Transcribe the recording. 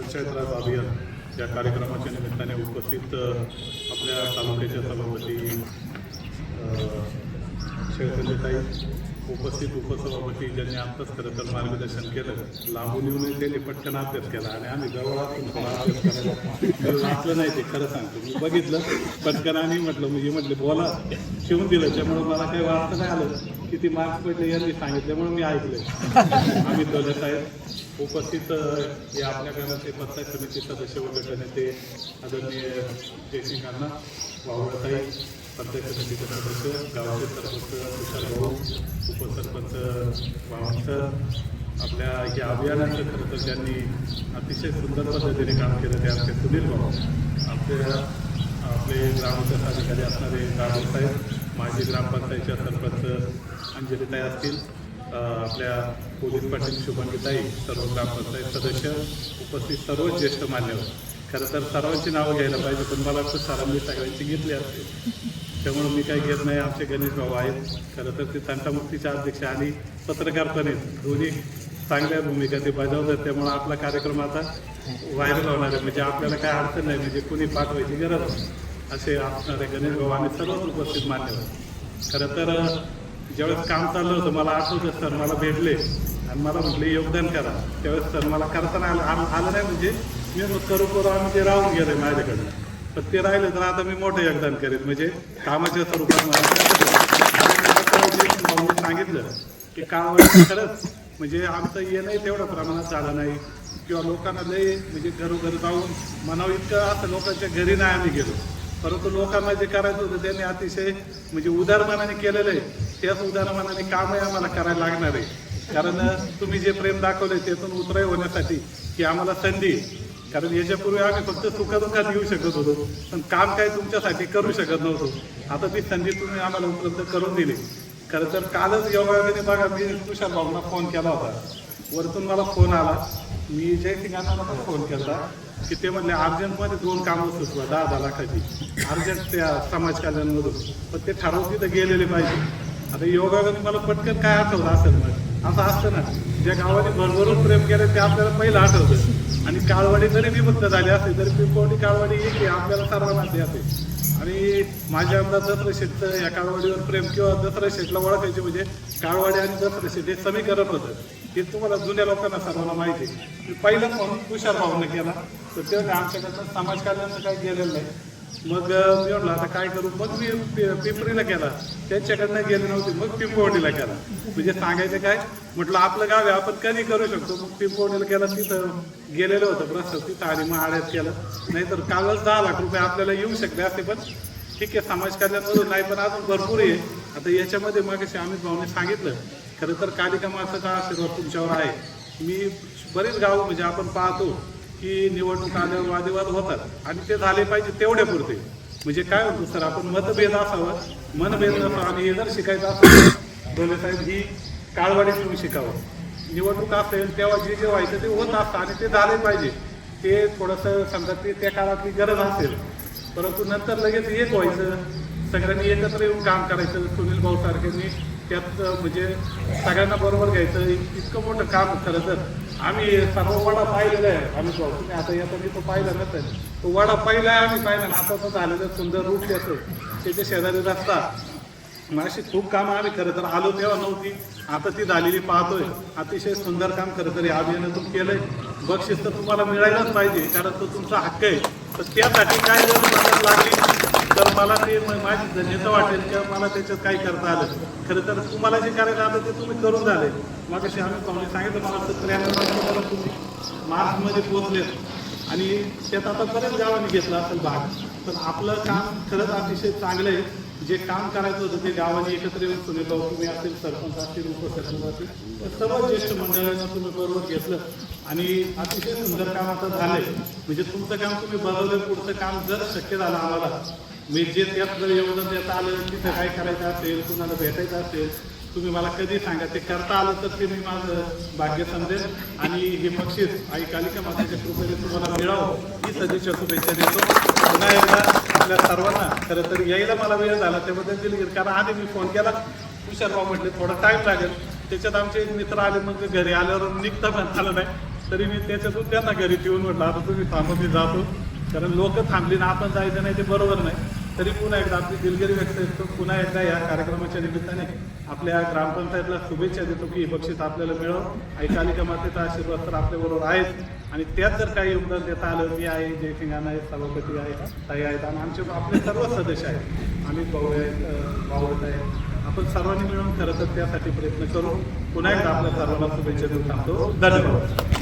पंचायत राज अभियान या कार्यक्रमाच्या निमित्ताने उपस्थित आपल्या तालुक्याच्या सभापती शेळकंदेताई, उपस्थित उपसभापती ज्यांनी आत्ताच खरं तर मार्गदर्शन केलं, लांबून येऊन त्यांनी पटकन अभ्यास केला आणि आम्ही जवळ असून थोडा अभ्यास करायला मी वाचलं नाही, ते खरं सांगतो. मी बघितलं पटकन आणि म्हटले बोला ठेवून दिलं, त्यामुळे मला काही वाचता नाही आलं. किती मार्क्स पडले यांनी सांगितल्यामुळे मी ऐकले. आम्ही दोले साहेब उपस्थित हे आपल्या गावाचे पंचायत समिती सदस्य व गटनेते आदरणीय जयसिंगांना, वावळताई, पंचायत समितीचे सदस्य, गावाचे सरपंच तुषार भाऊ, उपसरपंच वावणसर, आपल्या या अभियानाचं खरं तर ज्यांनी अतिशय सुंदर पद्धतीने काम केलं ते आमचे सुनील भाऊ, आपले ग्रामविकास अधिकारी असणारे राहुल साहेब, माजी ग्रामपंचायतच्या सरपंच अंजलीताई असतील, आपल्या पोलीस पाटील शुभंगीताई, सर्व ग्रामपंचायत सदस्य, उपस्थित सर्व ज्येष्ठ मान्यवर. खरं तर सर्वांची नावं घ्यायला पाहिजे, पण मला वाटतं सरांनी सगळ्यांची घेतली असते, त्यामुळे मी काही घेत नाही. आमचे गणेश भाऊ आहेत, खरं तर ते तंटामुक्तीचे अध्यक्ष आणि पत्रकार पण आहेत, दोन्ही चांगल्या भूमिका ते बजावतात. त्यामुळे आपला कार्यक्रम आता व्हायरल होणार आहे, म्हणजे आपल्याला काय अडचण नाही, म्हणजे कुणी पाठवायची गरज नाही असे असणारे गणेश भाऊ आणि सर्वच उपस्थित मान्यवर. खरं तर ज्यावेळेस काम चाललं होतं मला आठवतं सर मला भेटले आणि मला म्हटले योगदान करा. त्यावेळेस सर मला करताना आलं नाही, म्हणजे मी करू आम्ही ते राहून गेले माझ्याकडनं, पण ते राहिलं तर आता मी मोठं योगदान करेन, म्हणजे कामाच्या स्वरूपात मला सांगितलं की काम खरंच म्हणजे आमचं येणंही तेवढ्या प्रमाणात झालं नाही, किंवा लोकांना लय म्हणजे घरोघरी जाऊन म्हणावं इतकं असं लोकांच्या घरी नाही आम्ही गेलो, परंतु लोकांना जे करायचं होतं त्यांनी अतिशय म्हणजे उदारमनाने केलेलं आहे. त्याच उदारमनाने कामही आम्हाला करायला लागणार आहे, कारण तुम्ही जे प्रेम दाखवले त्यातून उतराई होण्यासाठी की आम्हाला संधी, कारण याच्यापूर्वी आम्ही फक्त सुखदुःखात येऊ शकत होतो, पण काम काही तुमच्यासाठी करू शकत नव्हतो. आता ती संधी तुम्ही आम्हाला उपलब्ध करून दिली. खरं तर कालच योगायोगाने बघा मी तुषार भाऊंना फोन केला होता, वरतून मला फोन आला, मी जयसिंगांना पण फोन केला की ते म्हणले अर्जंटमध्ये 2 कामं सुचवा 10-10 लाखाची अर्जंट त्या समाज कल्याणमधून, पण ते ठरवून तिथं गेलेले पाहिजे. आता योगायोगाने मला पटकन काय आठवलं असेल, मग असं असतं ना, ज्या गावाने भरभरून प्रेम केलं ते आपल्याला पहिलं आठवतं. आणि काळवाडी जरी विभक्त झाली असते तरी पिंपवडी काळवाडी येते आपल्याला सर्वांना देते. आणि माझ्या आमदार दसरा शेठचं या काळवाडीवर प्रेम किंवा दसरा शेठला ओळखायचे म्हणजे काळवाडी आणि दसरा शेठ हे समीकरण होतं, हे तुम्हाला जुन्या लोकांना सर्वांना माहिती आहे. मी पहिला फोन तुषार भाऊंना केला तर ते आमच्याकडनं समाज कल्याणचं काही गेलेलं नाही. मग मी म्हटलं आता काय करू, मग मी पिंपरीला केला, त्यांच्याकडनं गेले नव्हते, मग पिंपवडीला केला. म्हणजे सांगायचं काय म्हटलं आपलं गाव आहे आपण कधी करू शकतो. मग पिंपवडीला केला, तिथं गेलेलं होतं प्रस्ताव तिथं आणि मग आड्यात केलं. नाहीतर कालच 10 लाख रुपये आपल्याला येऊ शकले असते, पण ठीक आहे समाज कल्याणमधून नाही, पण अजून भरपूर आहे. आता याच्यामध्ये मग अमित भाऊने सांगितलं खरं तर कालिका माताचा आशीर्वाद तुमच्यावर आहे. मी बरेच गाव म्हणजे आपण पाहतो की निवडणूक आल्यावर वादविवाद होतात आणि ते झाले पाहिजे तेवढ्या पुरते. म्हणजे काय होतं सर, आपण मतभेद असावं, मनभेद नसावं. आणि हे जर शिकायचं असेल डोले साहेब ही काळवाडी तुम्ही शिकावं. निवडणूक असेल तेव्हा जे व्हायचं ते होत असतं आणि ते झाले पाहिजे. ते थोडंसं समजा ते त्या काळातली गरज असेल, परंतु नंतर लगेच एक व्हायचं, सगळ्यांनी एकत्र येऊन काम करायचं. सुनील भाऊ सारख्यांनी त्यात म्हणजे सगळ्यांना बरोबर घ्यायचं, इतकं मोठं काम. खरं तर आम्ही सर्व वडा पाहिलेला आहे. आम्ही तुम्ही आता येतो मी तो पाहिला नसेल, तो वडा पहिला आहे आम्ही पाहिला. आता तो झालेलं सुंदर रूप त्याचं, त्याच्या शेजारी रस्ता, मग अशी खूप कामं आम्ही खरं तर आलो तेव्हा नव्हती, आता ती झालेली पाहतोय. अतिशय सुंदर काम खरं तर या अभियानातून केलंय. बक्षीस तर तुम्हाला मिळायलाच पाहिजे, कारण तो तुमचा हक्क आहे. तर त्यासाठी काय जर मदत लागली तर मला ते माझी धन्यता वाटेल किंवा मला त्याच्यात काही करता आलं. खरं तर तुम्हाला जे करायला आलं ते तुम्ही करून झाले. मग अशी आम्ही पाहुणे सांगितलं मला तर 93 तुम्ही मार्चमध्ये पोहोचलेत आणि त्यात आता बऱ्याच गावांनी घेतला असेल भाग. पण आपलं काम खरंच अतिशय चांगलं आहे. जे काम करायचं होतं ते गावाने एकत्र येऊन सुनील भाऊ तुम्ही असतील, सरपंच असतील, उपसरपंच असतील, तर सर्व ज्येष्ठ मंडळांना तुम्ही बरोबर घेतलं आणि अतिशय सुंदर काम आता झालंय. म्हणजे तुमचं काम तुम्ही बनवलं, पुढचं काम जर शक्य झालं आम्हाला मी जे त्यात जर योगदान देता आलं, तिथं काय करायचं असेल, कुणाला भेटायचं असेल, तुम्ही मला कधी सांगा. ते करता आलं तर ते मी माझं भाग्य समजेल. आणि हे बक्षीस आई कालिका मातेच्या कृपेने तुम्हाला मिळावं ही सदिच्छा शुभेच्छा देतो. पुन्हा एकदा आपल्या सर्वांना खरं तर यायला मला वेळ झाला त्याबद्दल दिली, कारण आधी मी फोन केला तुषार भाऊ म्हटले थोडा टाईम लागेल, त्याच्यात आमचे मित्र आले, मग घरी आल्यावर निघता पण झालं नाही. तरी मी त्याच्यातून त्यांना घरी ठेवून म्हटलं आता तुम्ही थांबा मी जातो, कारण लोक थांबली ना आपण जायचं नाही ते बरोबर नाही. तरी पुन्हा एकदा आपली दिलगिरी व्यक्त करतो, पुन्हा एकदा या कार्यक्रमाच्या निमित्ताने आपल्या ग्रामपंचायतला शुभेच्छा देतो की हे बक्षीस आपल्याला मिळावं. ऐकालिका मातेचा आशीर्वाद तर आपल्याबरोबर आहेच आणि त्यात जर काही योगदान देता आलं, मी आहे, जयसिंगाना आहे, सभापती आहे, ताई आहेत आणि आमचे आपले सर्व सदस्य आहेत, आम्ही भाऊ आहेत, भावत आहेत, आपण सर्वांनी मिळून खरं तर त्यासाठी प्रयत्न करू. पुन्हा एकदा आपल्या सर्वांना शुभेच्छा देऊन थांबतो. धन्यवाद.